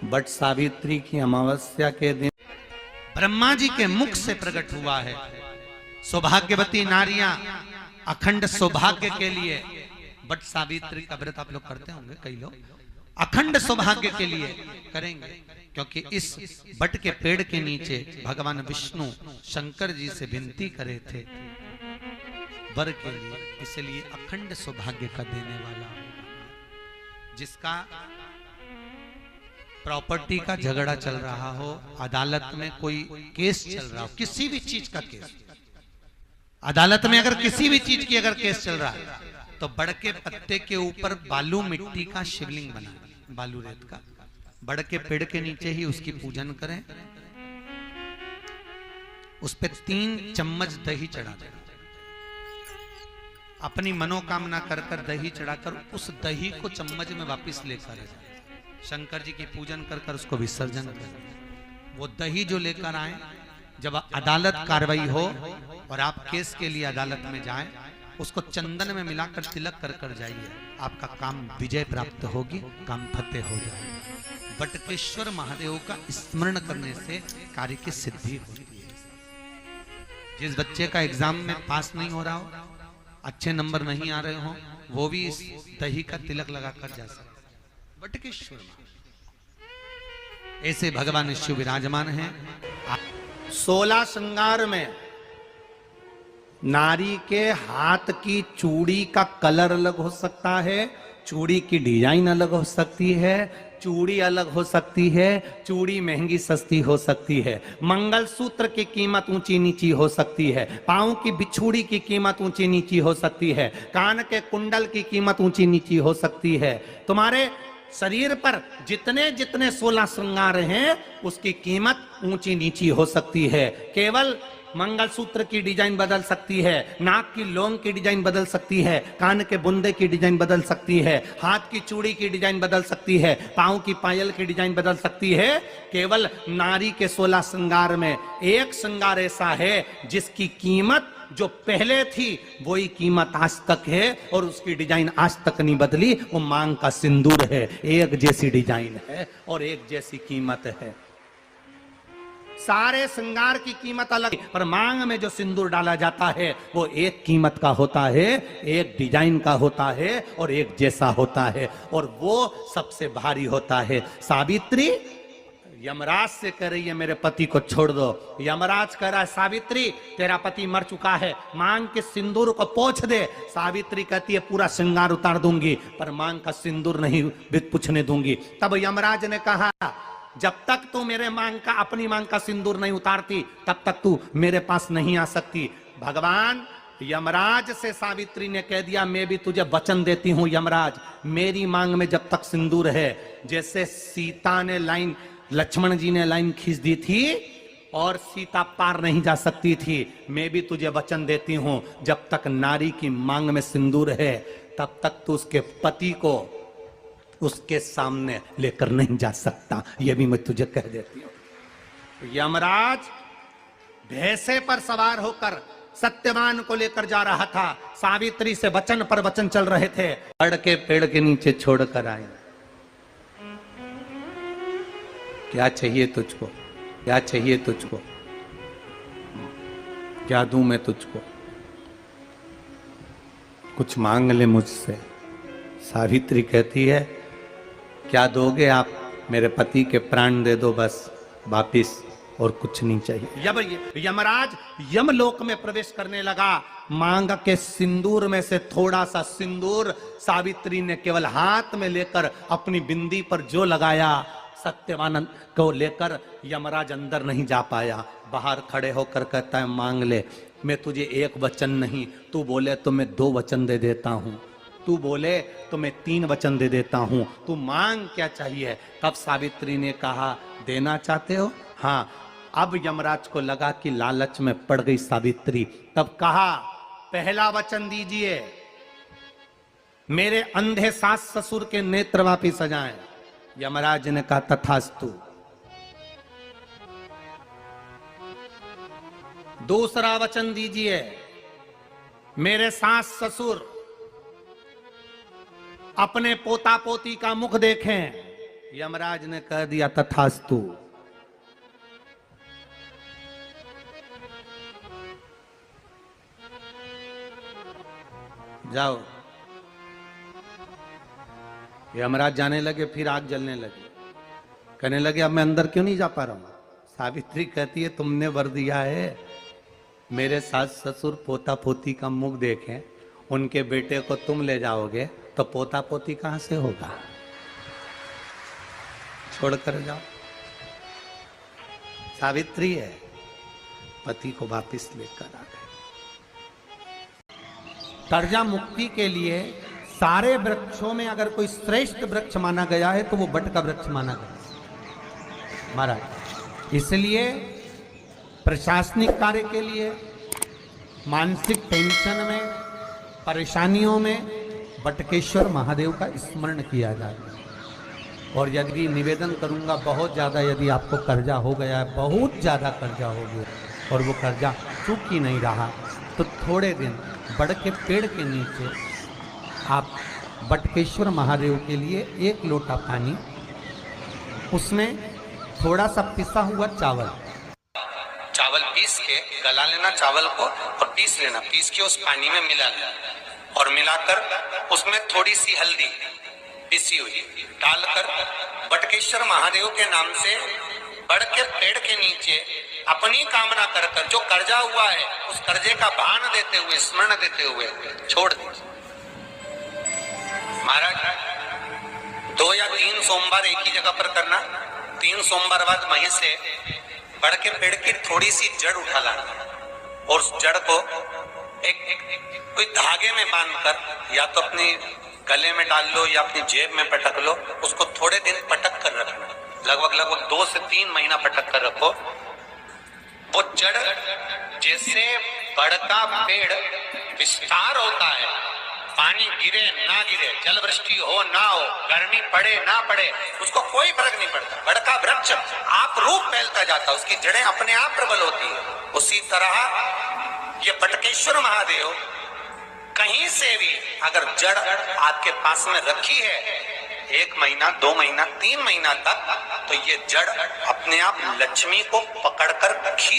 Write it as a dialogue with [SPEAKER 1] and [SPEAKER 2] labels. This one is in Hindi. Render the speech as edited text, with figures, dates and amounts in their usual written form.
[SPEAKER 1] बट सावित्री की अमावस्या के दिन ब्रह्मा जी के मुख से प्रकट हुआ है। सौभाग्यवती नारियां अखंड सौभाग्य के लिए बट सावित्री का व्रत आप लोग करते होंगे, कई लोग अखंड सौभाग्य के लिए करेंगे, क्योंकि इस बट के पेड़ के नीचे भगवान विष्णु शंकर जी से विनती करे थे वर के लिए, इसलिए अखंड सौभाग्य का देने वाला। जिसका प्रॉपर्टी का झगड़ा चल रहा हो, अदालत में कोई केस चल रहा हो, किसी भी चीज का केस, अदालत में अगर किसी भी चीज की अगर केस चल रहा है तो बड़ के पत्ते के ऊपर बालू मिट्टी का शिवलिंग बना, बालू रेत का, बड़ के पेड़ के नीचे ही उसकी पूजन करें, उस पे 3 चम्मच दही चढ़ा दें, अपनी मनोकामना कर कर दही चढ़ाकर उस दही को चम्मच में वापस लेकर जाए, शंकर जी की पूजन कर कर उसको विसर्जन करें। वो दही जो लेकर आए, जब अदालत कार्रवाई हो और आप केस के लिए अदालत में जाएं, उसको चंदन में मिलाकर तिलक कर कर जाइए, आपका काम विजय प्राप्त होगी, काम फतेह हो जाएगा। बटकेश्वर महादेव का स्मरण करने से कार्य की सिद्धि होती है। जिस बच्चे का एग्जाम में पास नहीं हो रहा हो, अच्छे नंबर नहीं आ रहे हो, वो भी इस दही का तिलक लगाकर जा सकते। बटकेश्वर ऐसे भगवान शिव विराजमान हैं। 16 श्रृंगार में नारी के हाथ की चूड़ी का कलर अलग हो सकता है, चूड़ी की डिजाइन अलग हो सकती है, चूड़ी अलग हो सकती है, चूड़ी महंगी सस्ती हो सकती है, मंगलसूत्र की कीमत ऊंची नीची हो सकती है, पांव की बिछुड़ी की कीमत ऊंची नीची हो सकती है, कान के कुंडल की कीमत ऊंची नीची हो सकती है। तुम्हारे शरीर पर जितने जितने 16 श्रृंगार हैं उसकी कीमत ऊंची नीची हो सकती है। केवल मंगलसूत्र की डिजाइन बदल सकती है, नाक की लौंग की डिजाइन बदल सकती है, कान के बुंदे की डिजाइन बदल सकती है, हाथ की चूड़ी की डिजाइन बदल सकती है, पांव की पायल की डिजाइन बदल सकती है। केवल नारी के 16 श्रृंगार में एक श्रृंगार ऐसा है जिसकी कीमत जो पहले थी वही कीमत आज तक है और उसकी डिजाइन आज तक नहीं बदली। वो मांग का सिंदूर है, एक जैसी डिजाइन है और एक जैसी कीमत है। सारे श्रृंगार की कीमत अलग, पर मांग में जो सिंदूर डाला जाता है वो एक कीमत का होता है, एक डिजाइन का होता है और एक जैसा होता है, और वो सबसे भारी होता है। सावित्री यमराज से कह रही है मेरे पति को छोड़ दो। यमराज कह रहा है सावित्री तेरा पति मर चुका है, मांग के सिंदूर को पोंछ दे। सावित्री कहती है पूरा श्रृंगार उतार दूंगी पर मांग का सिंदूर नहीं पूछने दूंगी। तब यमराज ने कहा जब तक तू मेरे मांग का अपनी मांग का सिंदूर नहीं उतारती तब तक तू मेरे पास नहीं आ सकती। भगवान यमराज से सावित्री ने कह दिया मैं भी तुझे वचन देती हूं यमराज, मेरी मांग में जब तक सिंदूर है, जैसे सीता ने लाइन, लक्ष्मण जी ने लाइन खींच दी थी और सीता पार नहीं जा सकती थी, मैं भी तुझे वचन देती हूं जब तक नारी की मांग में सिंदूर है तब तक तू उसके पति को उसके सामने लेकर नहीं जा सकता, यह भी मैं तुझे कह देती हूं। यमराज भैंसे पर सवार होकर सत्यवान को लेकर जा रहा था, सावित्री से वचन पर वचन चल रहे थे, बड़ के पेड़ के नीचे छोड़कर आए। क्या चाहिए तुझको, क्या चाहिए तुझको, क्या दूं मैं तुझको, कुछ मांग ले मुझसे। सावित्री कहती है क्या दोगे आप, मेरे पति के प्राण दे दो बस वापिस, और कुछ नहीं चाहिए। यमराज यमलोक में प्रवेश करने लगा, मांग के सिंदूर में से थोड़ा सा सिंदूर सावित्री ने केवल हाथ में लेकर अपनी बिंदी पर जो लगाया, सत्यवानंद को लेकर यमराज अंदर नहीं जा पाया। बाहर खड़े होकर कहता है मांग ले, मैं तुझे एक वचन नहीं, तू बोले तो मैं 2 वचन दे देता हूं, तू बोले तो मैं 3 वचन दे देता हूं, तू मांग क्या चाहिए। तब सावित्री ने कहा देना चाहते हो, हाँ। अब यमराज को लगा कि लालच में पड़ गई सावित्री, तब कहा पहला वचन दीजिए, मेरे अंधे सास ससुर के नेत्र वापिस आ जाएं। यमराज ने कहा तथास्तु। दूसरा वचन दीजिए, मेरे सास ससुर अपने पोता पोती का मुख देखें। यमराज ने कह दिया तथास्तु। जाओ। यमराज जाने लगे, फिर आग जलने लगी। कहने लगे अब मैं अंदर क्यों नहीं जा पा रहा हूं। सावित्री कहती है तुमने वर दिया है, मेरे सास ससुर पोता पोती का मुख देखें, उनके बेटे को तुम ले जाओगे तो पोता पोती कहां से होगा, छोड़कर जाओ। सावित्री है, पति को वापिस लेकर आ गए। कर्जा मुक्ति के लिए सारे वृक्षों में अगर कोई श्रेष्ठ वृक्ष माना गया है तो वो बट का वृक्ष माना गया महाराज। इसलिए प्रशासनिक कार्य के लिए, मानसिक टेंशन में, परेशानियों में बटकेश्वर महादेव का स्मरण किया जाए। और यदि निवेदन करूंगा बहुत ज़्यादा, यदि आपको कर्जा हो गया है, बहुत ज़्यादा कर्जा हो गया और वो कर्जा चूक ही नहीं रहा, तो थोड़े दिन बड़ के पेड़ के नीचे आप बटकेश्वर महादेव के लिए 1 लोटा पानी, उसमें थोड़ा सा पिसा हुआ चावल पीस के गला लेना चावल को और पीस लेना, पीस के उस पानी में मिला लेना और मिलाकर उसमें थोड़ी सी हल्दी पिसी हुई डालकर बटकेश्वर महादेव के नाम से बड़ के पेड़ के नीचे अपनी कामना कर कर जो कर्जा हुआ है उस कर्जे का भान देते हुए, स्मरण देते हुए छोड़ दीजिए। महाराज 2 या 3 सोमवार एक ही जगह पर करना। 3 सोमवार बाद वहीं से बड़ के पेड़ की थोड़ी सी जड़ उठा लाना और उस जड़ को एक कोई धागे में बांधकर या तो अपनी गले में डाल लो या अपनी जेब में पटक लो, उसको थोड़े दिन पटक कर रखना, लगभग 2 से 3 महीना पटक कर रखो। वो जड़ जैसे बड़ का पेड़ विस्तार होता है, पानी गिरे ना गिरे, जल वृष्टि हो ना हो, गर्मी पड़े ना पड़े, उसको कोई फर्क नहीं पड़ता। बड़ का वृक्ष आप रूप फैलता जाता, उसकी जड़ें अपने आप प्रबल होती है। उसी तरह ये बटकेश्वर महादेव कहीं से भी अगर जड़ आपके पास में रखी है 1 महीना, 2 महीना, 3 महीना तक, तो ये जड़ अपने आप लक्ष्मी को पकड़कर खींच